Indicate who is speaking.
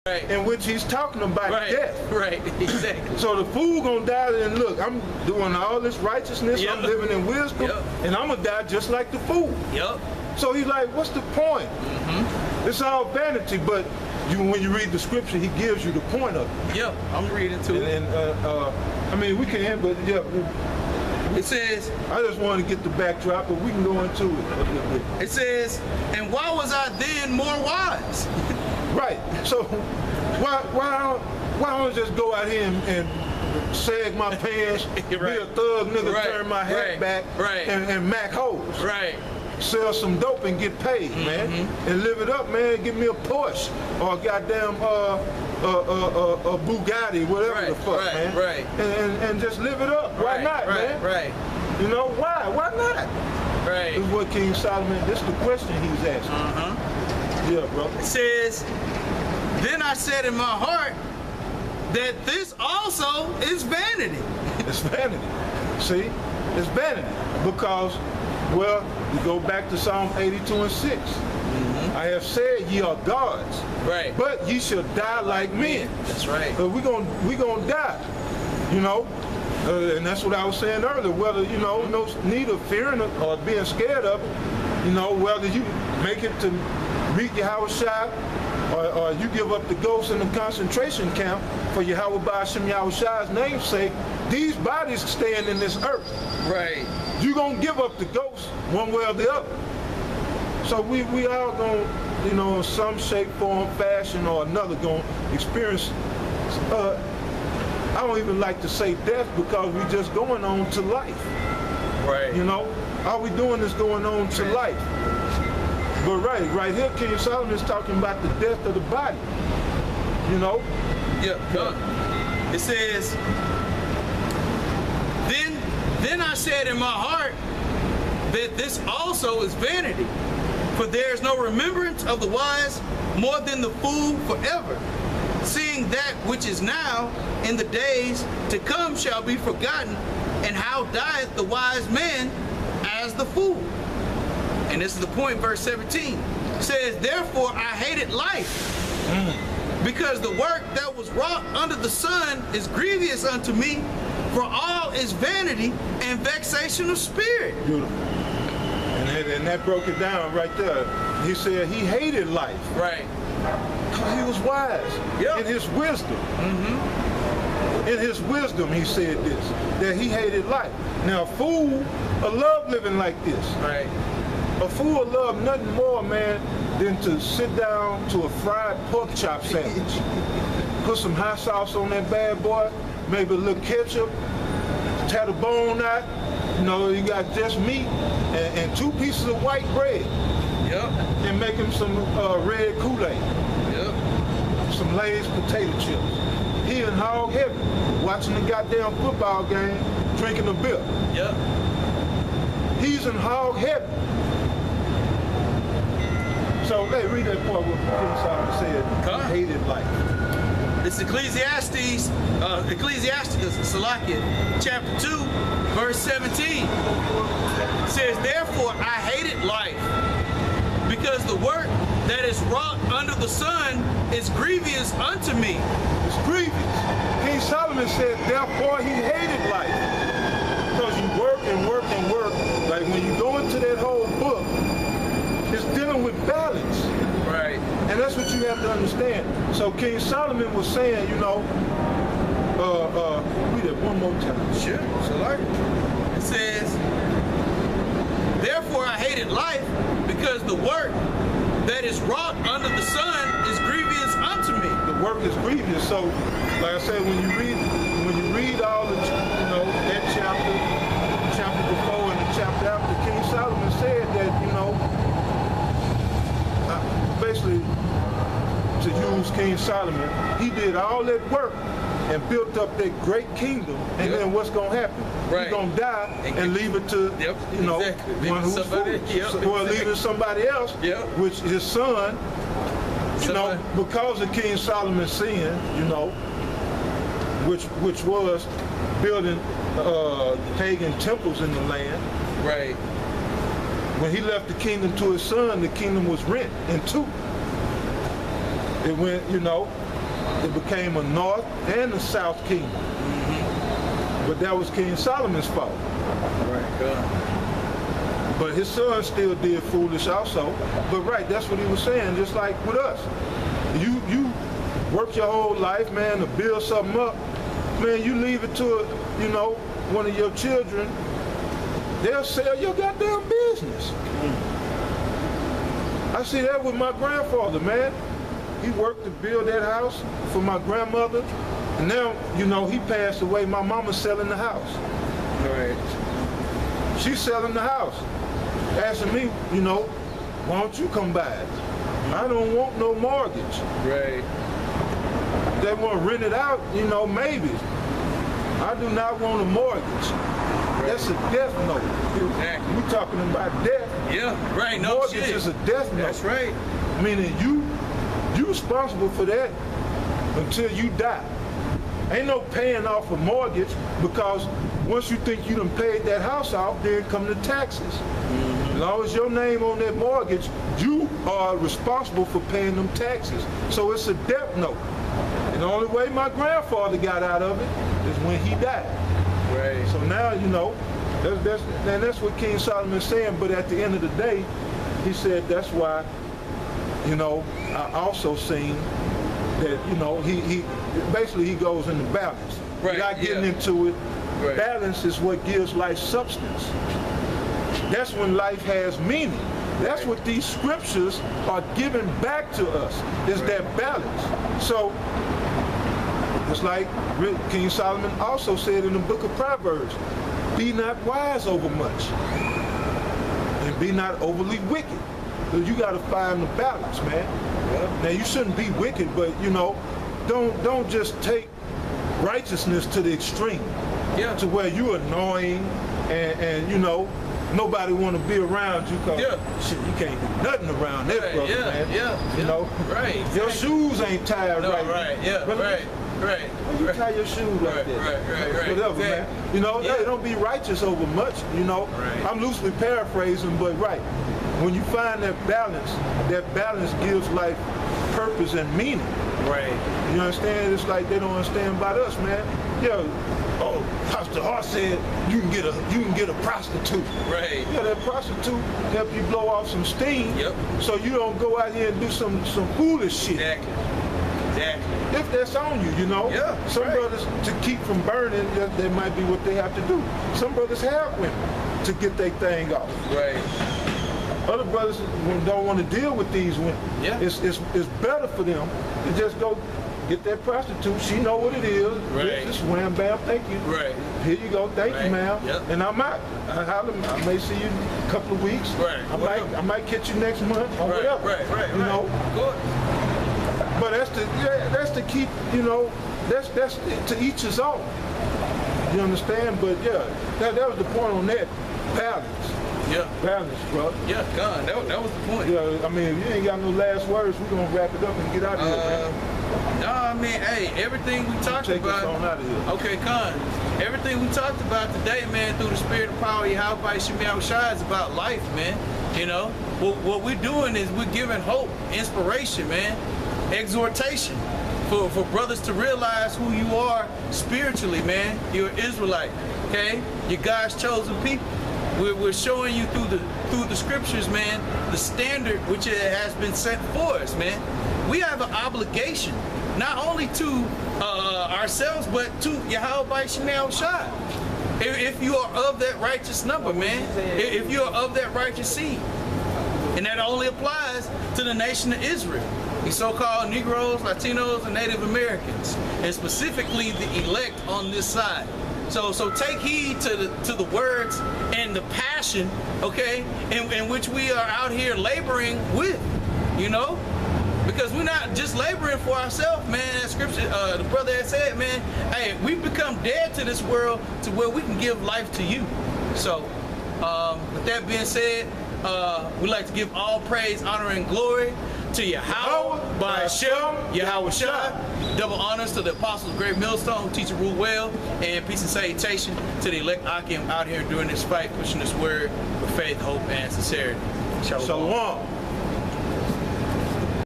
Speaker 1: in which he's talking about death.
Speaker 2: Right, exactly.
Speaker 1: So the fool gonna die, and look, I'm doing all this righteousness, I'm living in wisdom, and I'm gonna die just like the fool. So he's like, what's the point? It's all vanity, but when you read the scripture, he gives you the point of it.
Speaker 2: I'm reading too.
Speaker 1: And I mean, we can, but
Speaker 2: it says,
Speaker 1: I just want to get the backdrop, but we can go into it a little bit.
Speaker 2: It says, and why was I then more wise?
Speaker 1: Right. So why don't I just go out here and sag my pants, be a thug nigga, turn my hat back, and mac hoes. Sell some dope and get paid, man, and live it up, man. Give me a Porsche or a goddamn a Bugatti, whatever the fuck, man. And just live it up. Why not, man? You know why? Why not? This is what King Solomon. This is the question he's asking. Yeah, bro.
Speaker 2: It says, then I said in my heart that this also is vanity.
Speaker 1: It's vanity. See, it's vanity because. Well, you go back to Psalm 82 and 6. I have said ye are gods, but ye shall die like men.
Speaker 2: That's right.
Speaker 1: We gonna die, you know, and that's what I was saying earlier. Whether no need of fearing or being scared of it, whether you make it to meet Yahushua or you give up the ghost in the concentration camp for Yahweh Ba'ashem Yahushua's namesake, these bodies stand in this earth. You gonna give up the ghost one way or the other. So we all gonna, in some shape, form, fashion, or another gonna experience. I don't even like to say death because we just going on to life. All we doing is going on to life. But right here, King Solomon is talking about the death of the body.
Speaker 2: It says, Then I said in my heart that this also is vanity, for there is no remembrance of the wise more than the fool forever, seeing that which is now in the days to come shall be forgotten, and how dieth the wise man as the fool. And this is the point, verse 17. It says, therefore I hated life, because the work that was wrought under the sun is grievous unto me, for all is vanity and vexation of spirit.
Speaker 1: Beautiful. And that broke it down right there. He said he hated life. Because he was wise. In his wisdom. In his wisdom, he said this, that he hated life. Now, a fool will love living like this. A fool will love nothing more, man, than to sit down to a fried pork chop sandwich. Put some hot sauce on that bad boy, maybe a little ketchup, tear the bone out, you got just meat and 2 pieces of white bread. And make him some red Kool-Aid. Some Lay's potato chips. He in hog heaven, watching the goddamn football game, drinking a beer. He's in hog heaven. So, hey, read that part where King Solomon said he hated life.
Speaker 2: It's Ecclesiastes, Salakia, chapter 2, verse 17. It says, therefore I hated life, because the work that is wrought under the sun is grievous unto me.
Speaker 1: It's grievous. King Solomon said, therefore he hated life. Because you work and work and work. Like when you go into that whole book, it's dealing with balance. And that's what you have to understand. So King Solomon was saying, read it one more time.
Speaker 2: Sure. It says, therefore I hated life, because the work that is wrought under the sun is grievous unto me.
Speaker 1: The work is grievous. So, like I said, when you read all the, that chapter before and the chapter after, King Solomon said that, basically, to use King Solomon, he did all that work and built up that great kingdom, and then what's going to happen? He's going to die and leave it to, one who's or leave it to somebody else, which his son, because of King Solomon's sin, which was building pagan temples in the land. When he left the kingdom to his son, the kingdom was rent in 2. It went, you know, it became a north and a south kingdom. But that was King Solomon's fault.
Speaker 2: Right, God.
Speaker 1: But his son still did foolish also. But right, that's what he was saying, just like with us. You work your whole life, man, to build something up. Man, you leave it to, you know, one of your children, they'll sell your goddamn business. I see that with my grandfather, man. He worked to build that house for my grandmother. And now, you know, he passed away. My mama's selling the house.
Speaker 2: Right.
Speaker 1: She's selling the house. Asking me, you know, why don't you come buy it? I don't want no mortgage.
Speaker 2: Right.
Speaker 1: They want to rent it out, you know, maybe. I do not want a mortgage. Right. That's a death note.
Speaker 2: Exactly.
Speaker 1: We're talking about death.
Speaker 2: Yeah, right. No
Speaker 1: mortgage
Speaker 2: shit.
Speaker 1: is a death note.
Speaker 2: That's right.
Speaker 1: Meaning you responsible for that until you die. Ain't no paying off a mortgage, because once you think you done paid that house off, then come the taxes. As long as your name on that mortgage, you are responsible for paying them taxes. So it's a death note. And the only way my grandfather got out of it is when he died.
Speaker 2: Right.
Speaker 1: So now, you know, that's what King Solomon is saying. But at the end of the day, he said that's why, you know, I also seen that, you know, he basically he goes into balance.
Speaker 2: Right.
Speaker 1: Without getting into it,
Speaker 2: right.
Speaker 1: Balance is what gives life substance. That's when life has meaning. That's what these scriptures are giving back to us, is that balance. So, it's like King Solomon also said in the book of Proverbs, be not wise over much, and be not overly wicked. So you got to find the balance, man. Yeah. Now, you shouldn't be wicked, but, you know, don't just take righteousness to the extreme, to where you're annoying and you know, nobody want to be around you, because shit, you can't do nothing around that brother, man. You know, your shoes ain't tied right. You tie your shoes like that. Whatever, man. You know, hey, don't be righteous over much, you know. I'm loosely paraphrasing, but when you find that balance gives life purpose and meaning. Right. You understand? It's like they don't understand about us, man. Pastor Hart said you can get a prostitute. Right. Yeah, that prostitute help you blow off some steam. So you don't go out here and do some foolish shit. Exactly. If that's on you, you know. Some brothers, to keep from burning, that might be what they have to do. Some brothers have women to get their thing off. Right. Other brothers don't want to deal with these women. It's better for them to just go get that prostitute. She know what it is. Just wham, bam, thank you. Here you go, thank you, ma'am. And I'm out. I may see you in a couple of weeks. I might catch you next month or whatever. You know. But that's to keep, you know, that's to each his own. You understand? But that was the point on that. Balance. Balance, bro. God, that was the point. I mean, if you ain't got no last words, we're gonna wrap it up and get out of here, man.
Speaker 2: No, I mean, hey, everything we talked about.
Speaker 1: Us on out of here.
Speaker 2: Okay, Con. Everything we talked about today, man, through the spirit and power of Yahweh Shemel Shai, is about life, man. You know, what we're doing is we're giving hope, inspiration, man, exhortation for brothers to realize who you are spiritually, man. You're an Israelite, okay? You're God's chosen people. We're showing you through the scriptures, man, the standard which it has been set for us, man. We have an obligation, not only to ourselves, but to Yahweh Shemel Shai. If you are of that righteous number, man, if you are of that righteous seed, and that only applies to the nation of Israel, the so-called Negroes, Latinos, and Native Americans, and specifically the elect on this side. So take heed to the words and the passion, okay, in which we are out here laboring with, you know, because we're not just laboring for ourselves, man. That scripture, the brother had said, man, hey, we've become dead to this world to where we can give life to you. So with that being said, we'd like to give all praise, honor, and glory to Yahweh by Hashem, Yahweh Shai. Double honors to the apostles of Great Millstone who teach and rule well, and peace and salutation to the elect Akim out here doing this fight, pushing this word with faith, hope, and sincerity. Shalom.